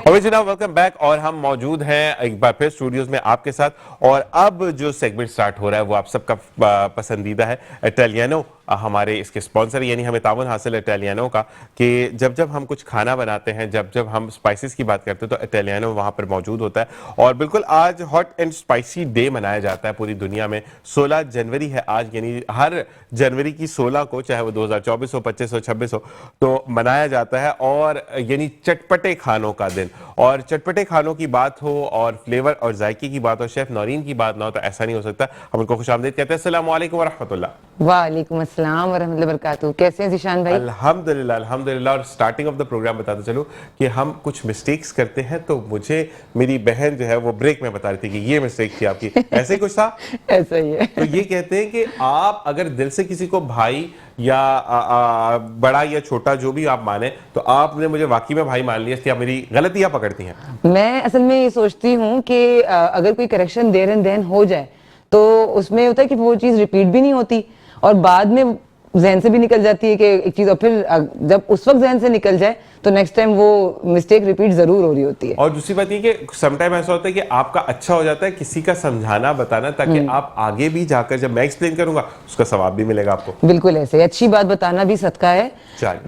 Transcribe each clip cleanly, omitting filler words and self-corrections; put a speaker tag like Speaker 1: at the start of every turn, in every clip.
Speaker 1: और जनाब welcome back. और हम मौजूद हैं एक बार फिर स्टूडियोज में आपके साथ। और अब जो सेगमेंट स्टार्ट हो रहा है वो आप सबका पसंदीदा है। इटालियनो हमारे इसके स्पॉन्सर, यानी हमें तावन हासिल है इटालियनो का कि जब जब हम कुछ खाना बनाते हैं, जब जब हम स्पाइसेस की बात करते हैं तो इटालियनो वहाँ पर मौजूद होता है। और बिल्कुल आज हॉट एंड स्पाइसी डे मनाया जाता है पूरी दुनिया में। 16 जनवरी है आज, यानी हर जनवरी की 16 को, चाहे वो 2024 हो, 25 हो, 26 हो, तो मनाया जाता है। और यानी चटपटे खानों का दिन। और चटपटे खानों की बात हो और फ्लेवर और जायके की बात हो, शेफ नौरीन की बात ना हो तो ऐसा नहीं हो सकता। हम उनको खुशामदीद कहते हैं। अस्सलाम वालेकुम व रहमतुल्लाह।
Speaker 2: वालेकुम अस्सलाम व रहमतुल्लाहि व बरकातहू। कैसे हैं ज़ीशान भाई?
Speaker 1: अल्हम्दुलिल्लाह अल्हम्दुलिल्लाह। और स्टार्टिंग ऑफ द प्रोग्राम बताते चलूं कि हम कुछ मिस्टेक्स करते हैं, तो मुझे मेरी बहन जो है वो ब्रेक में बता रही थी कि ये मिस्टेक थी आपकी, ऐसे ही कुछ था।
Speaker 2: ऐसा ही है।
Speaker 1: तो ये कहते हैं कि आप अगर दिल से किसी को भाई या बड़ा या छोटा जो भी आप माने, तो आपने मुझे वाकई में भाई मान लिया, इसलिए आप मेरी गलतियां पकड़ती हैं।
Speaker 2: मैं असल में ये सोचती हूँ कि अगर कोई करेक्शन देर एंड देन हो जाए तो उसमें होता है कि वो चीज़ रिपीट भी नहीं होती और बाद में जहन से भी निकल जाती है कि एक चीज़, और फिर जब उस वक्त जहन से निकल जाए तो नेक्स्ट टाइम वो मिस्टेक रिपीट जरूर हो रही होती है।
Speaker 1: और दूसरी बात ये कि समटाइम ऐसा होता है कि आपका अच्छा हो जाता है किसी का समझाना बताना, ताकि आप आगे भी जाकर जब मैं एक्सप्लेन करूंगा उसका सवाब भी मिलेगा आपको।
Speaker 2: बिल्कुल ऐसे अच्छी बात बताना भी सदका है।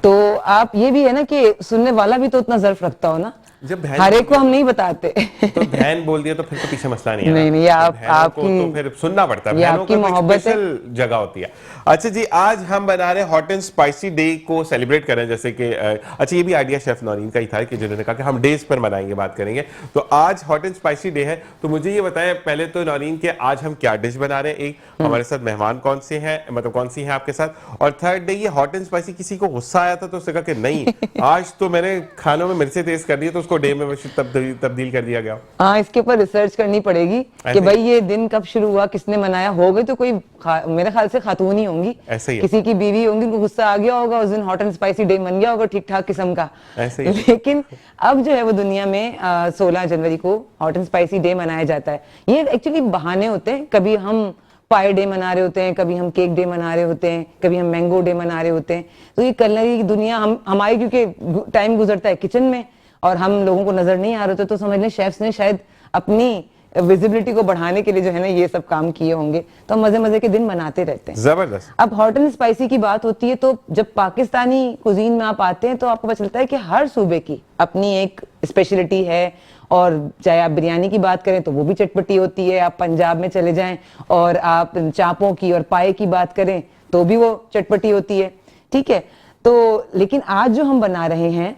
Speaker 2: तो आप ये भी है ना कि सुनने वाला भी तो उतना ज़र्फ रखता हो ना,
Speaker 1: जब
Speaker 2: हर एक को हम नहीं बताते।
Speaker 1: तो बहन बोल दिया तो फिर तो पीछे मसला नहीं है।
Speaker 2: नहीं नहीं, आपकी
Speaker 1: तो फिर सुनना पड़ता है,
Speaker 2: ये आपकी मोहब्बत है,
Speaker 1: जगह होती है। अच्छा जी, आज हम बना रहे हॉट एंड स्पाइसी डे को सेलिब्रेट करें, जैसे कि अच्छा ये भी आइडिया शेफ नौरीन का ही था कि जिन्होंने कहा कि हम डेज पर मनाएंगे, बात करेंगे। तो आज हॉट एंड स्पाइसी डे है, तो मुझे ये बताएं पहले तो नौरीन के आज हम क्या डिश बना रहे हैं, एक हमारे साथ मेहमान कौन से हैं, मतलब कौन सी हैं आपके साथ, और थर्ड डे ये हॉट एंड स्पाइसी किसी को गुस्सा आया था तो उसने कहा कि नहीं आज तो मैंने खानों में मिर्चें तेज कर दी तो उसको डे में तब्दील कर दिया गया।
Speaker 2: हाँ, इसके ऊपर रिसर्च करनी पड़ेगी कि भाई ये दिन कब शुरू हुआ, किसने मनाया। हो गई तो कोई मेरे ख्याल से खातून ही होंगी,
Speaker 1: ऐसे ही
Speaker 2: किसी की बीवी होंगी, उनको गुस्सा आ गया होगा, उस दिन हॉट एंड स्पाइसी डे बन गया होगा ठीक ठाक किस्म का।
Speaker 1: ऐसे ही।
Speaker 2: लेकिन अब जो है वो दुनिया में 16 जनवरी को हॉट एंड स्पाइसी डे मनाया जाता है। ये एक्चुअली बहाने होते हैं, कभी हम पाई डे मना रहे होते हैं, कभी हम केक डे मना रहे होते हैं, कभी हम मैंगो डे मना रहे होते हैं। तो ये कलनरी दुनिया हमारी, क्योंकि टाइम गुजरता है किचन में और हम लोगों को नजर नहीं आ रहे थे, तो समझ लें शेफ्स ने शायद अपनी विजिबिलिटी को बढ़ाने के लिए जो है ना ये सब काम किए होंगे। तो हम मजे मजे के दिन मनाते रहते हैं।
Speaker 1: जबरदस्त।
Speaker 2: अब हॉट एंड स्पाइसी की बात होती है तो जब पाकिस्तानी कुजीन में आप आते हैं तो आपको पता चलता है कि हर सूबे की अपनी एक स्पेशलिटी है। और चाहे आप बिरयानी की बात करें तो वो भी चटपटी होती है, आप पंजाब में चले जाएं और आप चापों की और पाए की बात करें तो भी वो चटपटी होती है। ठीक है, तो लेकिन आज जो हम बना रहे हैं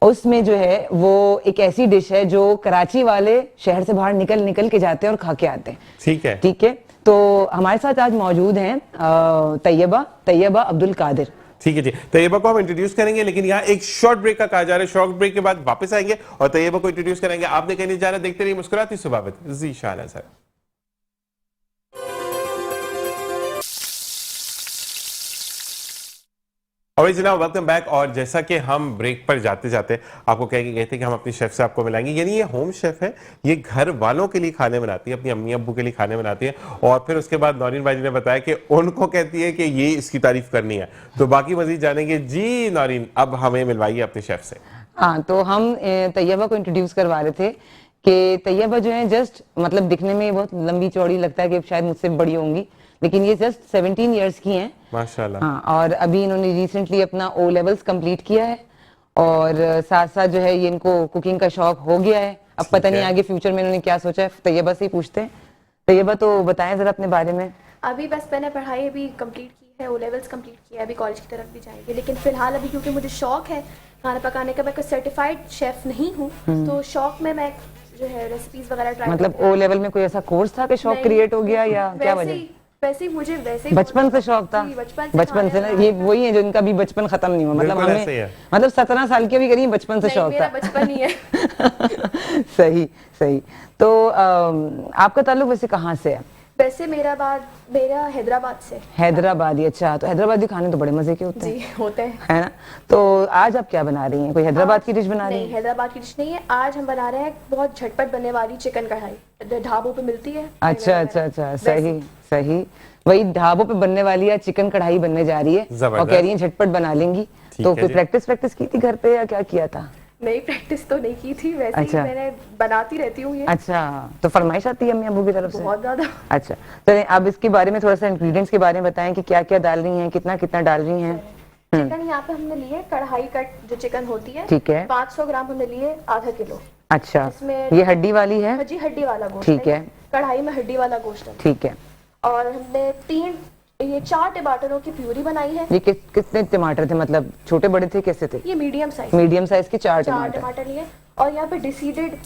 Speaker 2: उसमें जो है वो एक ऐसी डिश है जो कराची वाले शहर से बाहर निकल के जाते हैं और खा के आते हैं।
Speaker 1: ठीक है,
Speaker 2: ठीक है। तो हमारे साथ आज मौजूद हैं तैयबा अब्दुल कादिर।
Speaker 1: ठीक है जी। तैयबा को हम इंट्रोड्यूस करेंगे, लेकिन यहाँ एक शॉर्ट ब्रेक का कहा जा रहा है। शॉर्ट ब्रेक के बाद वापस आएंगे और तैयबा को इंट्रोड्यूस करेंगे। आपने कहीं नहीं जाना, देखते रहिए मुस्कुराती सुबह ज़ीशान है सर। और जनाब वेलकम बैक। और जैसा कि हम ब्रेक पर जाते जाते आपको कह के गए थे कि हम अपनी शेफ से आपको मिलाएंगे, यानी ये होम शेफ है, ये घर वालों के लिए खाने बनाती है, अपनी अम्मी अब्बू के लिए खाने बनाती है। और फिर उसके बाद नौरीन भाई जी ने बताया कि उनको कहती है कि ये इसकी तारीफ करनी है। तो बाकी मजीद जानेंगे। जी नौरीन, अब हमें मिलवाइए अपने शेफ से।
Speaker 2: हाँ, तो हम तैयबा को इंट्रोड्यूस करवा रहे थे कि तैयबा जो है जस्ट मतलब दिखने में बहुत लंबी चौड़ी लगता है कि शायद मुझसे बड़ी होंगी, लेकिन ये जस्ट 17 इयर्स की हैं
Speaker 1: माशाल्लाह।
Speaker 2: हाँ, और अभी इन्होंने रिसेंटली अपना O लेवल्स कंप्लीट किया है और साथ साथ जो है ये इनको कुकिंग का शौक हो गया है। अब पता नहीं आगे फ्यूचर में इन्होंने क्या सोचा है, तैयबा से ही पूछते हैं। तैयबा तो बताएं जरा अपने बारे में।
Speaker 3: अभी बस मैंने पढ़ाई अभी कंप्लीट की है, O लेवल्स कंप्लीट किया है, अभी कॉलेज की तरफ भी जाएंगे। लेकिन फिलहाल अभी क्योंकि मुझे शौक है खाना पकाने का, मैं कोई सर्टिफाइड शेफ नहीं हूँ, तो शौक में मैं जो है रेसिपीज वगैरह ट्राई।
Speaker 2: मतलब O लेवल में कोई ऐसा कोर्स था कि शौक क्रिएट हो गया या क्या वजह?
Speaker 3: वैसे मुझे वैसे
Speaker 2: बचपन से शौक था। बचपन से ना, ये वही है जो इनका भी बचपन खत्म नहीं हुआ। मतलब हमें मतलब 17 साल की भी करी, बचपन से शौक था।
Speaker 3: बचपन ही है।
Speaker 2: सही सही। तो आपका ताल्लुक वैसे कहाँ से है?
Speaker 3: वैसे मेरा हैदराबाद से।
Speaker 2: हैदराबादी, अच्छा। तो हैदराबादी खाने तो बड़े मजे के होते हैं।
Speaker 3: जी होते हैं,
Speaker 2: है ना। तो आज आप क्या बना रही हैं? कोई हैदराबाद की डिश बना रही हैं?
Speaker 3: नहीं, हैदराबाद की डिश नहीं है। आज हम बना रहे हैं बहुत झटपट बनने वाली चिकन कढ़ाई, ढाबों पे मिलती है।
Speaker 2: अच्छा अच्छा अच्छा, सही सही। वही ढाबों पे बनने वाली है चिकन कढ़ाई बनने जा रही है और कह रही है झटपट बना लेंगी। तो कोई प्रैक्टिस की थी घर पे या क्या किया था?
Speaker 3: नई प्रैक्टिस तो नहीं की थी, वैसे
Speaker 2: अच्छा।
Speaker 3: ही मैंने बनाती रहती हूँ ये।
Speaker 2: अच्छा, तो फरमाइश आती है अम्मी अबू की तरफ से?
Speaker 3: बहुत ज्यादा।
Speaker 2: अच्छा, चलिए अब इसके बारे में थोड़ा सा इंग्रेडिएंट्स के बारे में बताएं कि क्या क्या डाल रही हैं, कितना कितना डाल रही हैं।
Speaker 3: चिकन यहाँ पे हमने लिए कढ़ाई कट जो चिकन होती है,
Speaker 2: ठीक है।
Speaker 3: 500 ग्राम हमने लिए, आधा किलो।
Speaker 2: अच्छा,
Speaker 3: इसमें
Speaker 2: ये हड्डी वाली है?
Speaker 3: जी हड्डी वाला गोश्त
Speaker 2: ठीक है।
Speaker 3: कढ़ाई में हड्डी वाला गोश्त है।
Speaker 2: ठीक है।
Speaker 3: और हमने 4 टमाटरों की प्यूरी बनाई है।
Speaker 2: ये कितने टमाटर थे, मतलब छोटे बड़े थे, कैसे थे?
Speaker 3: ये मीडियम साइज,
Speaker 2: मीडियम साइज के 4
Speaker 3: 4
Speaker 2: टमाटर।
Speaker 3: टमाटर लिए। और यहाँ पे डिसीडेड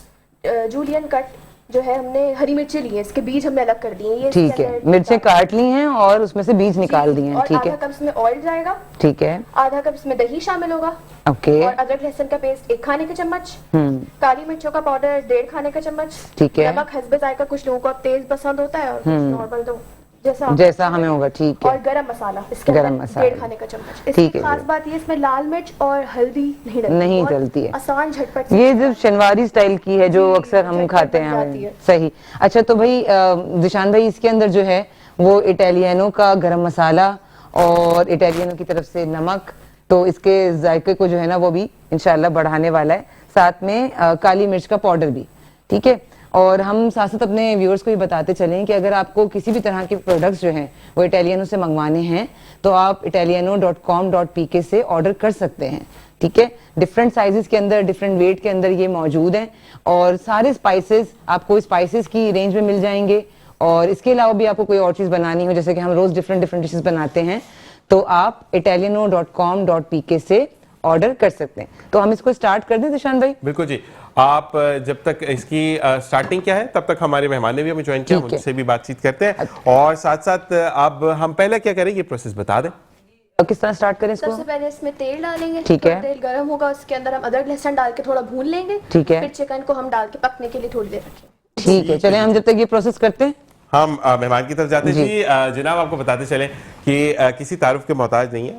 Speaker 3: जूलियन कट जो है, हमने हरी मिर्ची ली है, इसके बीज हमने अलग कर दिए। ये
Speaker 2: ठीक है, मिर्चें काट ली हैं और उसमें से बीज निकाल दिए हैं।
Speaker 3: और
Speaker 2: ठीक
Speaker 3: आधा
Speaker 2: है,
Speaker 3: कप इसमें ऑयल जाएगा,
Speaker 2: ठीक है।
Speaker 3: आधा कप इसमें दही शामिल होगा,
Speaker 2: ओके।
Speaker 3: और अदरक लहसुन का पेस्ट 1 खाने का चम्मच,
Speaker 2: हम्म,
Speaker 3: काली मिर्चों का पाउडर 1.5 खाने का चम्मच,
Speaker 2: ठीक है।
Speaker 3: नमक हस्बे जायका, कुछ लोगों को अब तेज पसंद होता है और कुछ नॉर्मल, तो
Speaker 2: जैसा हमें होगा। ठीक
Speaker 3: और
Speaker 2: है।
Speaker 3: गरम मसाला इसके
Speaker 2: गरम
Speaker 3: अंदर
Speaker 2: मसाला
Speaker 3: 1.5 खाने का चम्मच।
Speaker 2: ठीक
Speaker 3: इसकी
Speaker 2: है।
Speaker 3: खास बात ये, इसमें लाल मिर्च और हल्दी नहीं डलती,
Speaker 2: नहीं
Speaker 3: बहुत
Speaker 2: डलती है।
Speaker 3: आसान झटपट
Speaker 2: ये जो शनवारी स्टाइल की है जो
Speaker 3: जी,
Speaker 2: अक्सर हम
Speaker 3: झटपट
Speaker 2: खाते
Speaker 3: बन
Speaker 2: हैं
Speaker 3: जाती है।
Speaker 2: सही। अच्छा, तो भाई दिशान भाई, इसके अंदर जो है वो इटालियनो का गरम मसाला और इटालियनो की तरफ से नमक, तो इसके जायके को जो है ना वो भी इंशाल्लाह बढ़ाने वाला है, साथ में काली मिर्च का पाउडर भी। ठीक है। और हम साथ साथ अपने व्यूअर्स को ये बताते चलें कि अगर आपको किसी भी तरह के प्रोडक्ट्स जो हैं वो इटालियनो से मंगवाने हैं तो आप italiano.com.pk से ऑर्डर कर सकते हैं। ठीक है, डिफरेंट साइजेस के अंदर, डिफरेंट वेट के अंदर ये मौजूद हैं और सारे स्पाइसेस आपको स्पाइसेस की रेंज में मिल जाएंगे। और इसके अलावा भी आपको कोई और चीज़ बनानी हो, जैसे कि हम रोज डिफरेंट डिफरेंट डिशेस बनाते हैं, तो आप italiano.com.pk से ऑर्डर कर सकते हैं। तो हम इसको स्टार्ट कर दें दिशान भाई?
Speaker 1: बिल्कुल जी। आप जब तक इसकी स्टार्टिंग क्या है तब तक हमारे मेहमान ने भी हमें ज्वाइन किया,
Speaker 2: ठीक है।
Speaker 1: उनसे भी बातचीत करते हैं और साथ साथ अब हम पहले क्या करें ये प्रोसेस बता दें।
Speaker 2: और किस तरह स्टार्ट करें इसको?
Speaker 3: सबसे पहले इसमें तेल डालेंगे।
Speaker 2: ठीक है।
Speaker 3: थोड़ा तेल गर्म होगा, उसके अंदर हम अदरक लहसुन डाल के थोड़ा भून लेंगे।
Speaker 2: ठीक है।
Speaker 3: फिर चिकन को हम डाल के पकने के लिए थोड़ी देर रखेंगे।
Speaker 2: ठीक है, चले हम जब तक ये प्रोसेस करते हैं
Speaker 1: हम मेहमान की तरफ जाते हैं
Speaker 2: जी।
Speaker 1: जी। जनाब आपको बताते चलें कि किसी तारुफ के मोहताज नहीं है,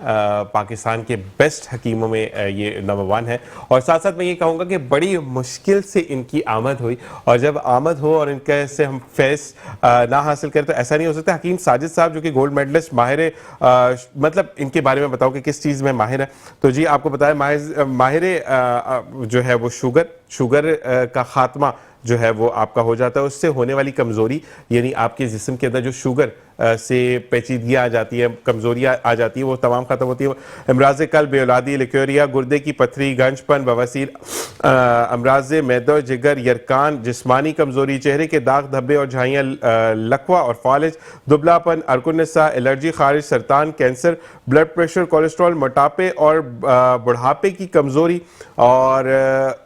Speaker 1: पाकिस्तान के बेस्ट हकीमों में ये नंबर 1 है। और साथ साथ मैं ये कहूँगा कि बड़ी मुश्किल से इनकी आमद हुई और जब आमद हो और इनके से हम फैस ना हासिल करें तो ऐसा नहीं हो सकता। हकीम साजिद साहब जो कि गोल्ड मेडलिस्ट माहिर, मतलब इनके बारे में बताओ कि किस चीज़ में माहिर है। तो जी आपको बताया माहिर जो है वो शुगर का खात्मा जो है वो आपका हो जाता है। उससे होने वाली कमज़ोरी, यानी आपके जिस्म के अंदर जो शुगर से पेचीदगियाँ आ जाती है, कमज़ोरियाँ आ जाती है, वो तमाम ख़त्म होती है। अमराज कल्ब, बेऔलादी, लिक्योरिया, गुर्दे की पथरी, गंजपन, बवासीर, अमराज मैदा, जिगर, यरकान, जिस्मानी कमज़ोरी, चेहरे के दाग धब्बे और झाइयाँ, लकवा और फालिज, दुबलापन, अर्कुनिसा, एलर्जी, खारिज, सरतान, कैंसर, ब्लड प्रेशर, कोलेस्ट्रॉल, मोटापे और बुढ़ापे की कमज़ोरी और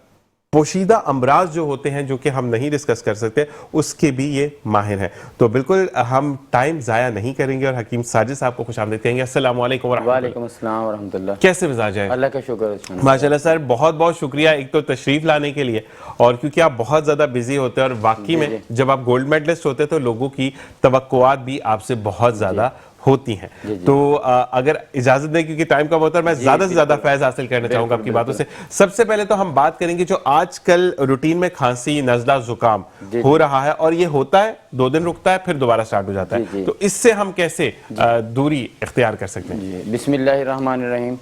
Speaker 1: पोशीदा अमराज जो होते हैं जो कि हम नहीं डिस्कस कर सकते, उसके भी ये माहिर हैं। तो बिल्कुल हम टाइम ज़ाया नहीं करेंगे और हकीम साजिद साहब को खुशामदीद कहेंगे। अस्सलाम वालेकुम
Speaker 4: वालेकुम अस्सलाम वरहमतुल्लाह।
Speaker 1: कैसे मिजाज है?
Speaker 4: अल्लाह का शुक्र है।
Speaker 1: माशाल्लाह सर, बहुत बहुत शुक्रिया एक तो तशरीफ लाने के लिए, और क्योंकि आप बहुत ज़्यादा बिजी होते हैं और वाकई में जब आप गोल्ड मेडलिस्ट होते हैं तो लोगों की तवक्कुआत भी आपसे बहुत ज़्यादा होती हैं। तो अगर इजाजत दें, क्योंकि टाइम कम होता है, मैं ज्यादा से ज्यादा फैज हासिल करना चाहूंगा आपकी बातों से। सबसे पहले तो हम बात करेंगे जो आजकल रूटीन में खांसी, नजला, जुकाम हो रहा है और ये होता है 2 दिन रुकता है फिर दोबारा स्टार्ट हो जाता है, तो इससे हम कैसे दूरी इख्तियार कर सकते हैं?
Speaker 4: बिस्मिल्लाहिर्रहमानिर्रहीम।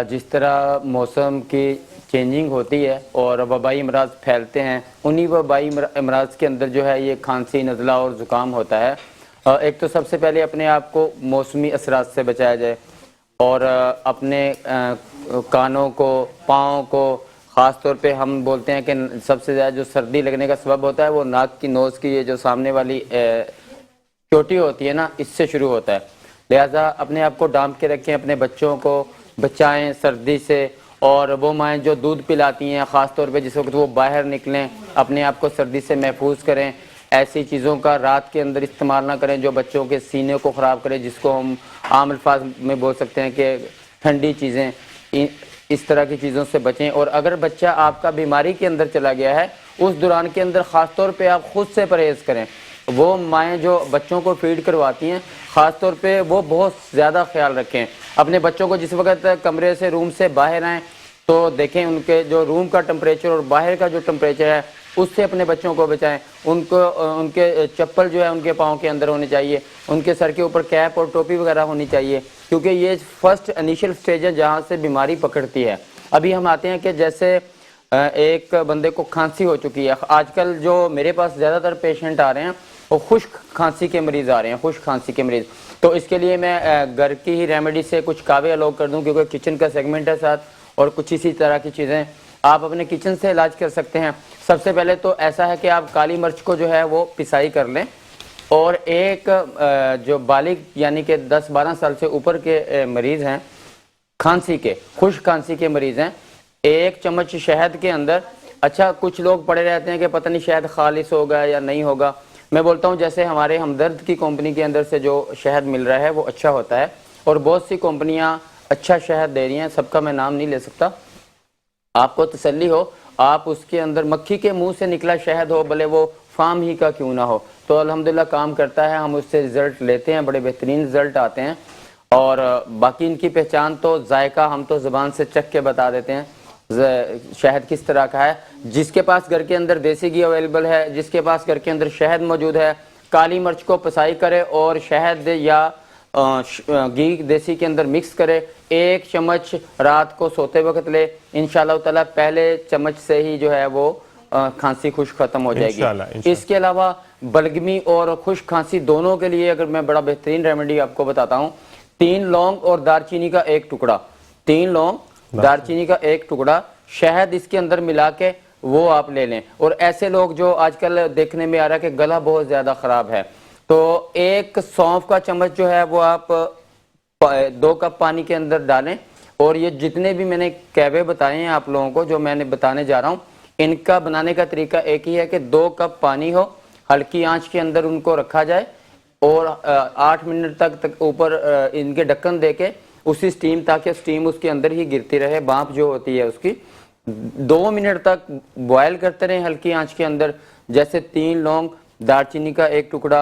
Speaker 4: जिस तरह मौसम की चेंजिंग होती है और वबाई अमराज फैलते हैं, उन्हीं वबाई अमराज के अंदर जो है ये खांसी, नज़ला और ज़ुकाम होता है। एक तो सबसे पहले अपने आप को मौसमी असरात से बचाया जाए और अपने कानों को, पाँव को, ख़ास तौर पे हम बोलते हैं कि सबसे ज़्यादा जो सर्दी लगने का सबब होता है वो नाक की, नोज़ की ये जो सामने वाली चोटी होती है ना, इससे शुरू होता है। लिहाजा अपने आप को डांप के रखें, अपने बच्चों को बचाएं सर्दी से। और वो माएँ जो दूध पिलाती हैं, ख़ास तौर पे जिस वक्त वो बाहर निकलें, अपने आप को सर्दी से महफूज करें। ऐसी चीज़ों का रात के अंदर इस्तेमाल ना करें जो बच्चों के सीने को ख़राब करें, जिसको हम आम अल्फाज में बोल सकते हैं कि ठंडी चीज़ें। इस तरह की चीज़ों से बचें। और अगर बच्चा आपका बीमारी के अंदर चला गया है, उस दौरान के अंदर ख़ास तौर पे आप ख़ुद से परहेज़ करें। वो माएँ जो बच्चों को फीड करवाती हैं, ख़ास तौर पे वो बहुत ज़्यादा ख्याल रखें अपने बच्चों को। जिस वक्त कमरे से, रूम से बाहर आएँ तो देखें उनके जो रूम का टेम्परेचर और बाहर का जो टेम्परेचर है उससे अपने बच्चों को बचाएं। उनको उनके चप्पल जो है उनके पाँव के अंदर होने चाहिए, उनके सर के ऊपर कैप और टोपी वगैरह होनी चाहिए, क्योंकि ये फर्स्ट इनिशियल स्टेज है जहाँ से बीमारी पकड़ती है। अभी हम आते हैं कि जैसे एक बंदे को खांसी हो चुकी है। आजकल जो मेरे पास ज़्यादातर पेशेंट आ रहे हैं वो खुश्क खांसी के मरीज़ आ रहे हैं, खुश्क खांसी के मरीज़। तो इसके लिए मैं घर की ही रेमेडी से कुछ कावे अलाउ कर दूं, क्योंकि किचन का सेगमेंट है साथ, और कुछ इसी तरह की चीज़ें आप अपने किचन से इलाज कर सकते हैं। सबसे पहले तो ऐसा है कि आप काली मिर्च को जो है वो पिसाई कर लें, और एक जो बालिग यानी कि 10-12 साल से ऊपर के मरीज़ हैं खांसी के, खुश्क खांसी के मरीज़ हैं, 1 चम्मच शहद के अंदर, अच्छा कुछ लोग पड़े रहते हैं कि पता नहीं शहद खालिस होगा या नहीं होगा, मैं बोलता हूँ जैसे हमारे हमदर्द की कंपनी के अंदर से जो शहद मिल रहा है वो अच्छा होता है, और बहुत सी कंपनियां अच्छा शहद दे रही हैं, सबका मैं नाम नहीं ले सकता, आपको तसल्ली हो, आप उसके अंदर मक्खी के मुंह से निकला शहद हो, भले वो फार्म ही का क्यों ना हो, तो अल्हम्दुलिल्लाह काम करता है, हम उससे रिजल्ट लेते हैं, बड़े बेहतरीन रिजल्ट आते हैं। और बाकी इनकी पहचान तो जायका हम तो ज़बान से चख के बता देते हैं शहद किस तरह का है। जिसके पास घर के अंदर देसी घी अवेलेबल है, जिसके पास घर के अंदर शहद मौजूद है, काली मिर्च को पिसाई करे और शहद या घी देसी के अंदर मिक्स करे, 1 चम्मच रात को सोते वक्त ले, इंशाल्लाह ताला पहले चम्मच से ही जो है वो खांसी खुश्क खत्म हो जाएगी। इंशाल्लाह। इसके अलावा बलगमी और खुश्क खांसी दोनों के लिए अगर मैं बड़ा बेहतरीन रेमेडी आपको बताता हूँ, 3 लौंग और दालचीनी का 1 टुकड़ा, 3 लौंग दालचीनी का 1 टुकड़ा, शहद इसके अंदर मिला के वो आप ले लें। और ऐसे लोग जो आजकल देखने में आ रहा है कि गला बहुत ज्यादा खराब है, तो 1 सौंफ का चम्मच जो है वो आप 2 कप पानी के अंदर डालें, और ये जितने भी मैंने कैवे बताए हैं आप लोगों को, जो मैंने बताने जा रहा हूँ, इनका बनाने का तरीका एक ही है कि 2 कप पानी हो, हल्की आंच के अंदर उनको रखा जाए, और 8 मिनट तक ऊपर इनके ढक्कन देके उसी स्टीम, ताकि स्टीम उसके अंदर ही गिरती रहे, भाप जो होती है उसकी, 2 मिनट तक बॉयल करते रहें हल्की आंच के अंदर। जैसे 3 लौंग, दालचीनी का 1 टुकड़ा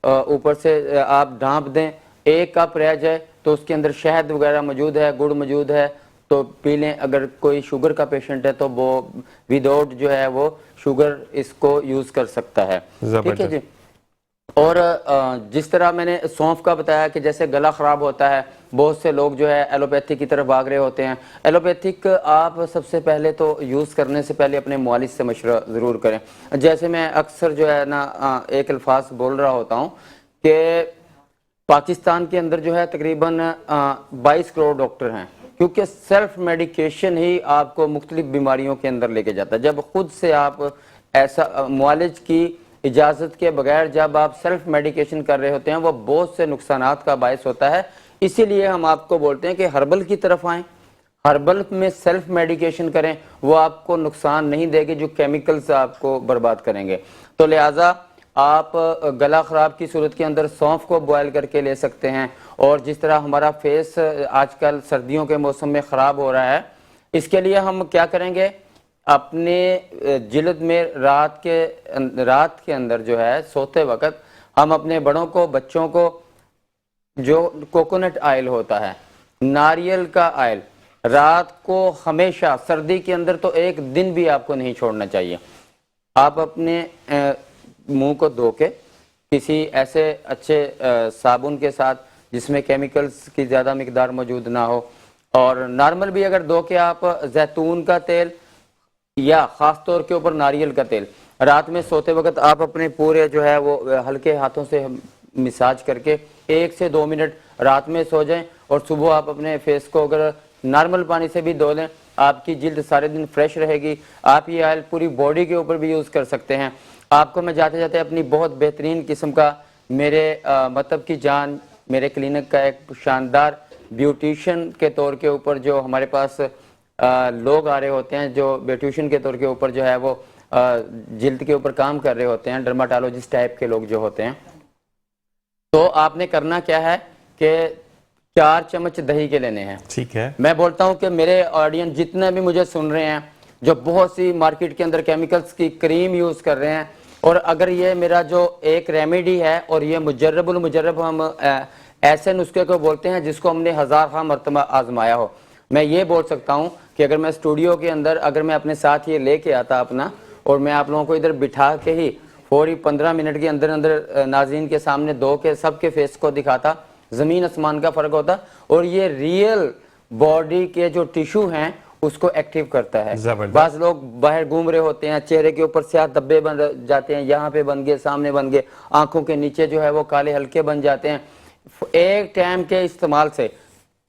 Speaker 4: ऊपर से आप ढांप दें, 1 कप रह जाए तो उसके अंदर शहद वगैरह मौजूद है, गुड़ मौजूद है तो पी लें। अगर कोई शुगर का पेशेंट है तो वो विदाउट जो है वो शुगर इसको यूज कर सकता है, ठीक है जी। और जिस तरह मैंने सौंफ का बताया कि जैसे गला ख़राब होता है, बहुत से लोग जो है एलोपैथिक की तरफ भाग रहे होते हैं। एलोपैथिक आप सबसे पहले तो यूज़ करने से पहले अपने मुआलिज से मशवरा ज़रूर करें। जैसे मैं अक्सर जो है ना एक अल्फाज बोल रहा होता हूँ कि पाकिस्तान के अंदर जो है तकरीबन 22 करोड़ डॉक्टर हैं, क्योंकि सेल्फ मेडिकेशन ही आपको मुख्तलिफ बीमारियों के अंदर लेके जाता है। जब खुद से आप ऐसा मुआलिज की इजाज़त के बगैर जब आप सेल्फ मेडिकेशन कर रहे होते हैं, वो बहुत से नुकसानात का बायस होता है। इसीलिए हम आपको बोलते हैं कि हर्बल की तरफ आएँ, हर्बल में सेल्फ मेडिकेशन करें, वो आपको नुकसान नहीं देगी जो केमिकल्स आपको बर्बाद करेंगे। तो लिहाजा आप गला ख़राब की सूरत के अंदर सौंफ को बॉयल करके ले सकते हैं। और जिस तरह हमारा फेस आजकल सर्दियों के मौसम में ख़राब हो रहा है, इसके लिए हम क्या करेंगे, अपने जिल्द में रात के अंदर जो है सोते वक्त हम अपने बड़ों को, बच्चों को जो कोकोनट ऑयल होता है, नारियल का ऑयल, रात को हमेशा सर्दी के अंदर तो एक दिन भी आपको नहीं छोड़ना चाहिए। आप अपने मुंह को धो के किसी ऐसे अच्छे साबुन के साथ जिसमें केमिकल्स की ज़्यादा मिकदार मौजूद ना हो, और नॉर्मल भी अगर धो के आप जैतून का तेल या ख़ास तौर के ऊपर नारियल का तेल रात में सोते वक्त आप अपने पूरे जो है वो हल्के हाथों से मिसाज करके 1 से 2 मिनट रात में सो जाएं, और सुबह आप अपने फेस को अगर नॉर्मल पानी से भी धो लें, आपकी जिल्द सारे दिन फ्रेश रहेगी। आप ये ऑयल पूरी बॉडी के ऊपर भी यूज़ कर सकते हैं। आपको मैं जाते जाते अपनी बहुत बेहतरीन किस्म का मेरे मतलब की जान, मेरे क्लिनिक का एक शानदार ब्यूटिशियन के तौर के ऊपर जो हमारे पास लोग आ रहे होते हैं, जो ब्यूटिशियन के तौर के ऊपर जो है वो जिल्द के ऊपर काम कर रहे होते हैं, डर्माटोलॉजिस्ट टाइप के लोग जो होते हैं, तो आपने करना क्या है कि 4 चम्मच दही के लेने हैं।
Speaker 1: ठीक है।
Speaker 4: मैं बोलता हूं कि मेरे ऑडियंस जितने भी मुझे सुन रहे हैं, जो बहुत सी मार्केट के अंदर केमिकल्स की क्रीम यूज कर रहे हैं, और अगर ये मेरा जो एक रेमेडी है और ये मुजर्रबुल मुजर्रब हम ऐसे नुस्खे को बोलते हैं जिसको हमने 1000 मरतबा आजमाया हो, मैं ये बोल सकता हूं कि अगर मैं स्टूडियो के अंदर अगर मैं अपने साथ ये लेके आता अपना, और मैं आप लोगों को इधर बिठा के ही फौरी 15 मिनट के अंदर अंदर नाज़रीन के सामने धो के सबके फेस को दिखाता, ज़मीन आसमान का फ़र्क होता। और ये रियल बॉडी के जो टिश्यू हैं उसको एक्टिव करता है।
Speaker 1: जबरदस्त।
Speaker 4: बाज लोग बाहर घूम रहे होते हैं, चेहरे के ऊपर स्याह धब्बे बन जाते हैं, यहाँ पे बन गए, सामने बन गए, आंखों के नीचे जो है वो काले हल्के बन जाते हैं। एक टाइम के इस्तेमाल से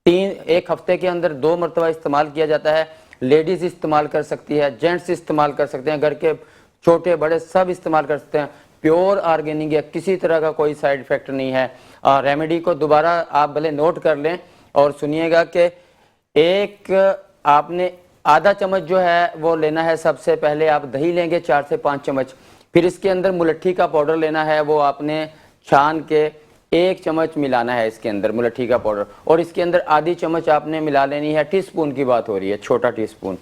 Speaker 4: एक हफ्ते के अंदर 2 मरतबा इस्तेमाल किया जाता है। लेडीज इस्तेमाल कर सकती है, जेंट्स इस्तेमाल कर सकते हैं, घर के छोटे बड़े सब इस्तेमाल कर सकते हैं। प्योर ऑर्गेनिक है, किसी तरह का कोई साइड इफेक्ट नहीं है। रेमेडी को दोबारा आप भले नोट कर लें और सुनिएगा कि एक आपने आधा चम्मच जो है वो लेना है। सबसे पहले आप दही लेंगे 4 से 5 चम्मच, फिर इसके अंदर मुलट्ठी का पाउडर लेना है, वो आपने छान के 1 चम्मच मिलाना है इसके अंदर मुलट्ठी का पाउडर, और इसके अंदर आधी चम्मच आपने मिला लेनी है। टीस्पून की बात हो रही है, छोटा टीस्पून,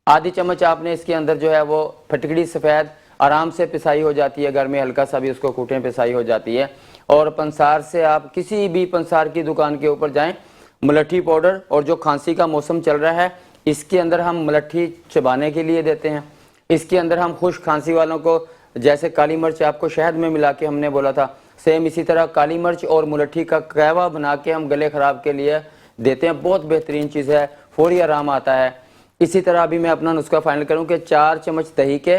Speaker 4: आधी चम्मच आपने इसके अंदर जो है वो फटकड़ी सफ़ेद आराम से पिसाई हो जाती है, घर में हल्का सा भी उसको कूटें पिसाई हो जाती है। और पंसार से आप किसी भी पंसार की दुकान के ऊपर जाएं, मुलट्ठी पाउडर, और जो खांसी का मौसम चल रहा है इसके अंदर हम मुलट्ठी चबाने के लिए देते हैं। इसके अंदर हम खुश्क खांसी वालों को, जैसे काली मिर्च आपको शहद में मिला के हमने बोला था, सेम इसी तरह काली मिर्च और मुलट्ठी का कहवा बना के हम गले खराब के लिए देते हैं। बहुत बेहतरीन चीज़ है, फौरी आराम आता है। इसी तरह अभी मैं अपना नुस्खा फाइनल करूं कि 4 चम्मच दही के,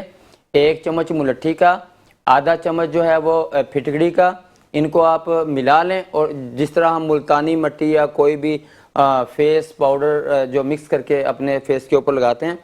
Speaker 4: 1 चम्मच मुलट्ठी का, आधा चम्मच जो है वो फिटकड़ी का, इनको आप मिला लें और जिस तरह हम मुल्तानी मिट्टी या कोई भी फेस पाउडर जो मिक्स करके अपने फेस के ऊपर लगाते हैं,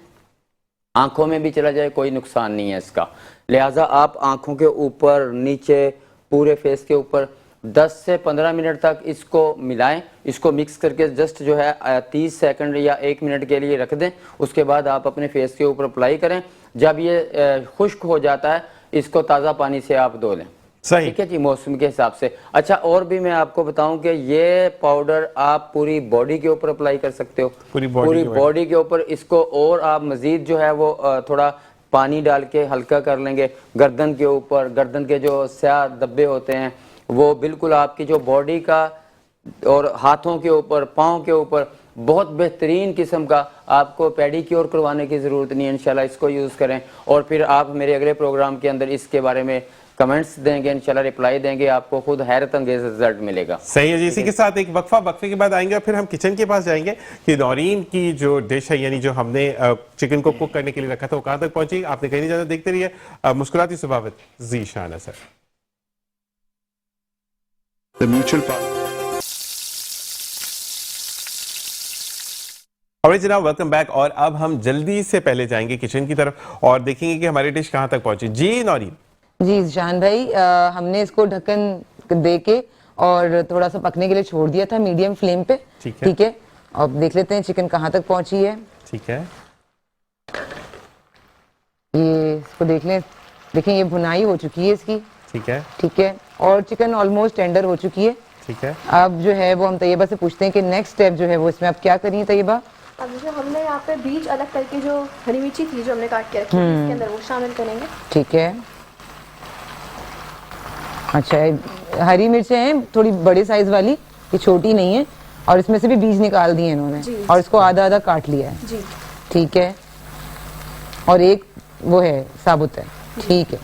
Speaker 4: आंखों में भी चला जाए कोई नुकसान नहीं है इसका। लिहाजा आप आंखों के ऊपर, नीचे, पूरे फेस के ऊपर 10 से 15 मिनट तक इसको मिलाएं। इसको मिक्स करके जस्ट जो है 30 सेकंड या 1 मिनट के लिए रख दें। उसके बाद आप अपने फेस के ऊपर अप्लाई करें। जब ये खुश्क हो जाता है इसको ताज़ा पानी से आप धो लें।
Speaker 1: सही।
Speaker 4: ठीक है जी, मौसम के हिसाब से। अच्छा, और भी मैं आपको बताऊं कि ये पाउडर आप पूरी बॉडी के ऊपर अप्लाई कर सकते हो, पूरी बॉडी के ऊपर। इसको और आप मजीद जो है वो थोड़ा पानी डाल के हल्का कर लेंगे। गर्दन के ऊपर, गर्दन के जो स्याह धब्बे होते हैं वो बिल्कुल आपकी जो बॉडी का, और हाथों के ऊपर, पाँव के ऊपर, बहुत बेहतरीन किस्म का। आपको पेडिक्योर करवाने की ज़रूरत नहीं है, इंशाल्लाह इसको यूज़ करें। और फिर आप मेरे अगले प्रोग्राम के अंदर इसके बारे में कमेंट्स देंगे, इंशाल्लाह रिप्लाई देंगे, आपको खुद हैरत अंगेज रिजल्ट मिलेगा।
Speaker 1: सही है जी। इसी के साथ एक वक्फे के बाद आएंगे, फिर हम किचन के पास जाएंगे कि नौरीन की जो डिश है, यानी जो हमने चिकन को कुक करने के लिए रखा था, वो कहाँ तक पहुंची। आपने कहीं नहीं जाना, देखते रहिए मुस्कुराती सुबह with Zeeshan sir.
Speaker 5: The mutual
Speaker 1: और जनाब वेलकम बैक। और अब हम जल्दी से पहले जाएंगे किचन की तरफ और देखेंगे कि हमारी डिश कहाँ तक पहुंची। जी नौरीन।
Speaker 2: जी शान भाई, हमने इसको ढक्कन दे के और थोड़ा सा पकने के लिए छोड़ दिया था मीडियम फ्लेम पे। ठीक है। अब देख लेते हैं चिकन कहाँ तक पहुंची है।
Speaker 1: ठीक है,
Speaker 2: ये इसको देख लें। देखें ये भुनाई हो चुकी है इसकी।
Speaker 1: ठीक है,
Speaker 2: ठीक है, और चिकन ऑलमोस्ट टेंडर हो चुकी है।
Speaker 1: ठीक है।
Speaker 2: अब जो है वो हम तैयबा से पूछते हैं कि नेक्स्ट स्टेप जो है वो इसमें आप क्या करिए तैयबा।
Speaker 3: अब जो हमने यहाँ पे बीज अलग करके जो हरी मिर्ची थी जो हमने काट के रखी थी इसके अंदर वो शामिल करेंगे।
Speaker 2: ठीक है। अच्छा, हरी मिर्चें हैं थोड़ी बड़े साइज वाली, ये छोटी नहीं है, और इसमें से भी बीज निकाल दिए इन्होंने और इसको आधा आधा काट लिया है
Speaker 3: जी।
Speaker 2: ठीक है, और एक वो है साबुत है। ठीक है,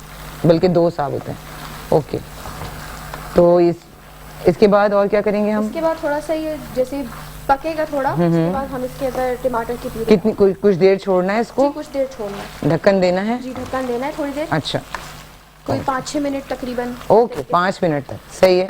Speaker 2: बल्कि 2 साबुत है। ओके, तो इसके बाद और क्या करेंगे हम?
Speaker 3: इसके बाद थोड़ा सा ये जैसे पकेगा थोड़ा, उसके बाद हम इसके अंदर टमाटर की प्यूरी।
Speaker 2: कितनी कुछ देर छोड़ना है इसको?
Speaker 3: कुछ देर छोड़ना है,
Speaker 2: ढक्कन देना है?
Speaker 3: जी ढक्कन देना है थोड़ी देर।
Speaker 2: अच्छा,
Speaker 3: कोई 5-6 मिनट तकरीबन।
Speaker 2: ओके, 5 मिनट तक सही है।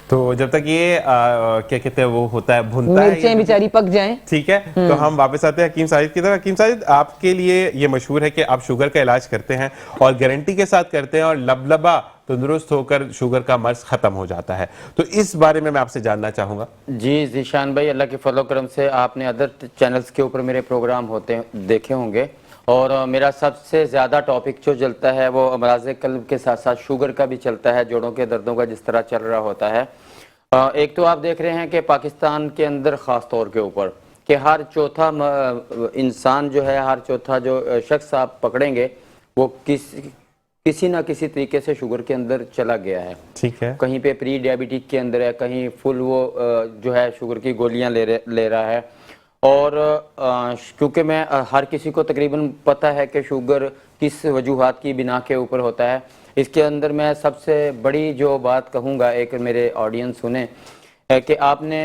Speaker 1: तो जब तक ये क्या कहते हैं वो होता है, भुनता है,
Speaker 2: मिर्चें बेचारी पक जाएं।
Speaker 1: ठीक है। तो हम वापस आते हैं हकीम साजिद की तरफ। हकीम साजिद, आपके लिए ये मशहूर है कि आप शुगर का इलाज करते हैं और गारंटी के साथ करते हैं और लबलबा तंदुरुस्त होकर शुगर का मर्ज खत्म हो जाता है। तो इस बारे में मैं आपसे जानना चाहूंगा।
Speaker 4: जी ज़ीशान भाई, अल्लाह के फजल करम से आपने अदर चैनल्स के ऊपर मेरे प्रोग्राम होते देखे होंगे, और मेरा सबसे ज़्यादा टॉपिक जो चलता है वो अमराज़ कल्ब के साथ साथ शुगर का भी चलता है, जोड़ों के दर्दों का जिस तरह चल रहा होता है। एक तो आप देख रहे हैं कि पाकिस्तान के अंदर ख़ास तौर के ऊपर कि हर चौथा इंसान जो है, हर चौथा जो शख्स आप पकड़ेंगे वो किसी ना किसी तरीके से शुगर के अंदर चला गया है।
Speaker 1: ठीक है,
Speaker 4: कहीं पे प्री डायबिटिक के अंदर है, कहीं फुल वो जो है शुगर की गोलियां ले रहा है। और क्योंकि मैं हर किसी को तकरीबन पता है कि शुगर किस वजूहात की बिना के ऊपर होता है, इसके अंदर मैं सबसे बड़ी जो बात कहूँगा, एक मेरे ऑडियंस सुने, है कि आपने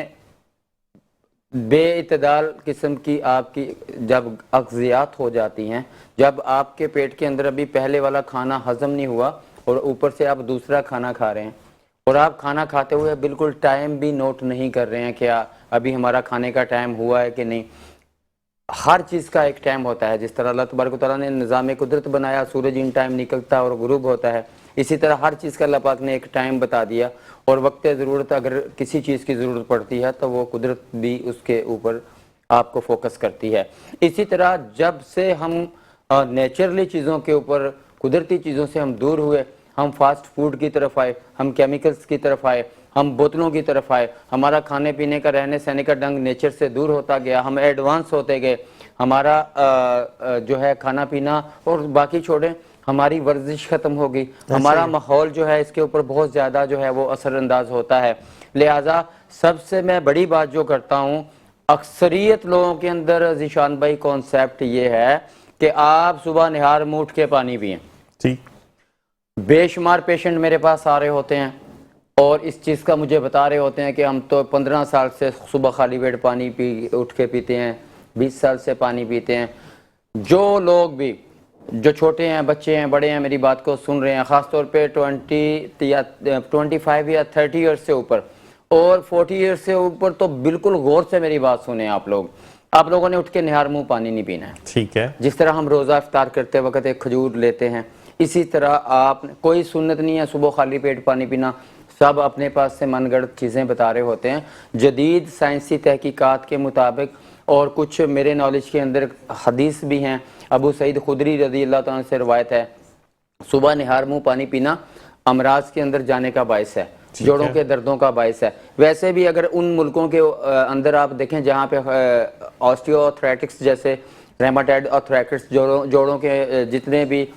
Speaker 4: बेइतदाल किस्म की आपकी जब अग़ज़ियात हो जाती हैं, जब आपके पेट के अंदर अभी पहले वाला खाना हजम नहीं हुआ और ऊपर से आप दूसरा खाना खा रहे हैं और आप खाना खाते हुए बिल्कुल टाइम भी नोट नहीं कर रहे हैं कि अभी हमारा खाने का टाइम हुआ है कि नहीं। हर चीज़ का एक टाइम होता है। जिस तरह अल्लाह तबारक व तआला ने निज़ाम कुदरत बनाया, सूरज इन टाइम निकलता है और गुरूब होता है, इसी तरह हर चीज़ का अल्लाह पाक ने एक टाइम बता दिया और वक्त ज़रूरत अगर किसी चीज़ की ज़रूरत पड़ती है तो वो कुदरत भी उसके ऊपर आपको फोकस करती है। इसी तरह जब से हम नेचुरली चीज़ों के ऊपर, कुदरती चीज़ों से हम दूर हुए, हम फास्ट फूड की तरफ आए, हम केमिकल्स की तरफ आए, हम बोतलों की तरफ आए, हमारा खाने पीने का, रहने सहने का ढंग नेचर से दूर होता गया, हम एडवांस होते गए, हमारा जो है खाना पीना और बाकी छोड़ें, हमारी वर्जिश ख़त्म हो गई, हमारा माहौल जो है इसके ऊपर बहुत ज़्यादा जो है वो असरअंदाज होता है। लिहाजा सबसे मैं बड़ी बात जो करता हूँ, अक्सरियत लोगों के अंदर ज़ीशान भाई कॉन्सेप्ट ये है कि आप सुबह निहार मुँह उठ के पानी पिएं।
Speaker 1: ठीक,
Speaker 4: बेशुमार पेशेंट मेरे पास आ रहे होते हैं और इस चीज़ का मुझे बता रहे होते हैं कि हम तो 15 साल से सुबह खाली पेट पानी उठ के पीते हैं, 20 साल से पानी पीते हैं। जो लोग भी, जो छोटे हैं, बच्चे हैं, बड़े हैं, मेरी बात को सुन रहे हैं, ख़ासतौर पे 25 या 30 ईयर्स से ऊपर और 40 ईयर्स से ऊपर, तो बिल्कुल गौर से मेरी बात सुने आप लोग। आप लोगों ने उठ के निहार मुँह पानी नहीं पीना है।
Speaker 1: ठीक है।
Speaker 4: जिस तरह हम रोज़ा इफ्तार करते वक्त एक खजूर लेते हैं, इसी तरह आप, कोई सुन्नत नहीं है सुबह खाली पेट पानी पीना, सब अपने पास से मनगढ़ंत चीज़ें बता रहे होते हैं। जदीद साइंसी तहकीकात के मुताबिक और कुछ मेरे नॉलेज के अंदर हदीस भी हैं, अबू सईद खुदरी रज़ी अल्लाह तआला से रवायत है, सुबह निहार मुँह पानी पीना अमराज के अंदर जाने का बायस है, जोड़ों के दर्दों का बायस है। वैसे भी अगर उन मुल्कों के अंदर आप देखें जहाँ पे ऑस्टियोआर्थराइटिस जैसे रेमाटॉइड आर्थराइटिस, जोड़ों के जितने भी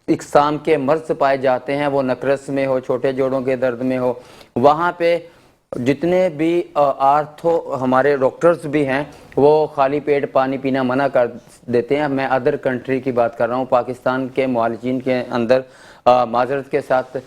Speaker 4: इकसाम के मर्ज पाए जाते हैं, वो नकरस में हो, छोटे जोड़ों के दर्द में हो, वहाँ पे जितने भी आर्थो हमारे डॉक्टर्स भी हैं वो खाली पेट पानी पीना मना कर देते हैं। मैं अदर कंट्री की बात कर रहा हूँ, पाकिस्तान के मुआलिजीन के अंदर माजरत के साथ